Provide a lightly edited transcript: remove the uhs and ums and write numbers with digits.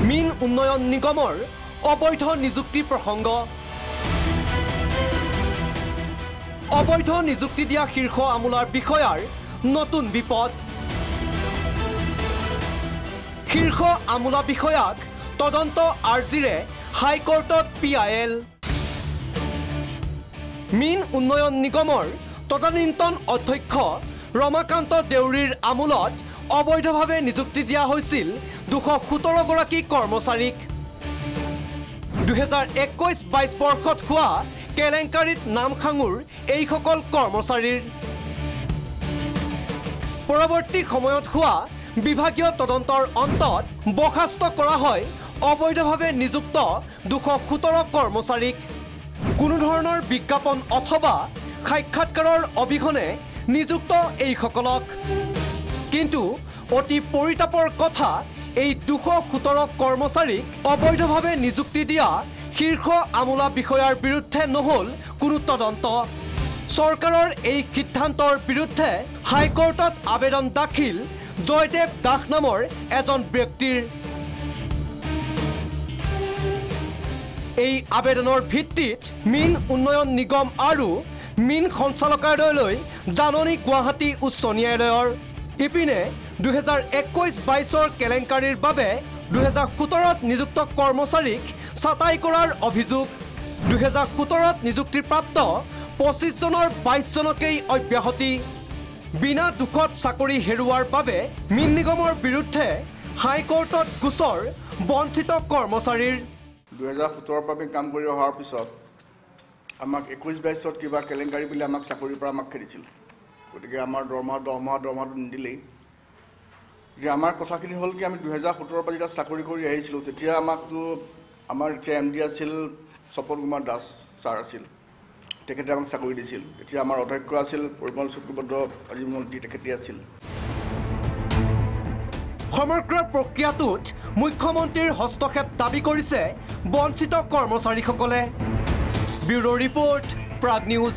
মীন উন্নয়ন নিগমৰ অবৈধ নিযুক্তি প্ৰসংগ অবৈধ নিযুক্তি দিয়া শীৰ্ষ আমোলাৰ বিষয়াৰ নতুন বিপদ শীৰ্ষ আমোলা বিষয়াক তদন্ত আৰ্জিৰে হাইকোৰ্টত PIL মীন উন্নয়ন নিগমৰ তদানীন্তন অধ্যক্ষ ৰমাকান্ত দেউৰীৰ আমোলত অবৈধভাৱে নিযুক্তি দিয়া হৈছিল 217 গৰাকী কৰ্মচাৰীক 2021-22 বৰ্ষত হোৱা কেলেংকাৰীত নাম খাঙুৰ এইসকল কৰ্মচাৰীৰ পৰৱৰ্তী সময়ত হোৱা বিভাগীয় তদন্তৰ অন্তত বৰ্খাস্ত কৰা হয় অবৈধভাৱে নিযুক্ত 217 কৰ্মচাৰীক কোনো ধৰণৰ বিজ্ঞাপন অথবা সাক্ষাৎকাৰৰ অবিহনে নিযুক্ত এইসকলক কিন্তু অতি পৰিতাপৰ কথা এই 217 কৰ্মচাৰীক অবৈধভাৱে নিযুক্তি দিয়া শীৰ্ষ আমোলা বিষয়াৰ বিৰুদ্ধে নহল কোনো তদন্ত চৰকাৰৰ এই সিদ্ধান্তৰ বিৰুদ্ধে হাইকোৰ্টত আবেদন দাখিল জয়দেৱ দাস নামৰ এজন ব্যক্তিৰ এই আবেদনৰ ভিত্তিত মীন উন্নয়ন নিগম আৰু মীন সঞ্চালকালয়লৈ জাননী গুৱাহাটী উচ্চ ন্যায়ালয়ৰ ইপিনে 2021-22 কেলেংকাৰীৰ বাবে 2017ত নিযুক্ত কৰ্মচাৰীক ছাটাই কৰাৰ অভিযোগ 2017ত নিযুক্তিপ্ৰাপ্ত 25 জনৰ 22 জনকেই অব্যাহতি বিনা দুখত চাকৰি হেৰুৱাৰ বাবে মীন নিগমৰ বিৰুদ্ধে হাইকোৰ্টত গোচৰ বঞ্চিত কৰ্মচাৰীৰ 2017 পৰা কাম কৰি অহাৰ পিছত আমাক 21-22ত কিবা কেলেংকাৰী বুলি আমাক চাকৰিৰ পৰা আমাক খেদিছিল গতিকে আমাৰ দৰমহাটো নিদিলেই যে আমাৰ কথাখিনি হ'ল কি আমি 2017 পৰা যেতিয়া চাকৰি কৰি আহিছিলোঁ তেতিয়া আমাকতো আমাৰ MD আছিল স্বপন কুমাৰ দাস ছাৰ আছিল তেখেতে আমাক চাকৰি দিছিল এতিয়া আমাৰ অধ্যক্ষ আছিল পৰিমল চক্ৰৱৰ্তী আজি মন্ত্ৰী তেখেতে আছিল সমগ্ৰ প্ৰক্ৰিয়াটোত মুখ্যমন্ত্ৰীৰ হস্তক্ষেপ দাবী কৰিছে বঞ্চিত কৰ্মচাৰীসকলে ব্যুৰো ৰিপৰ্ট প্ৰাগ নিউজ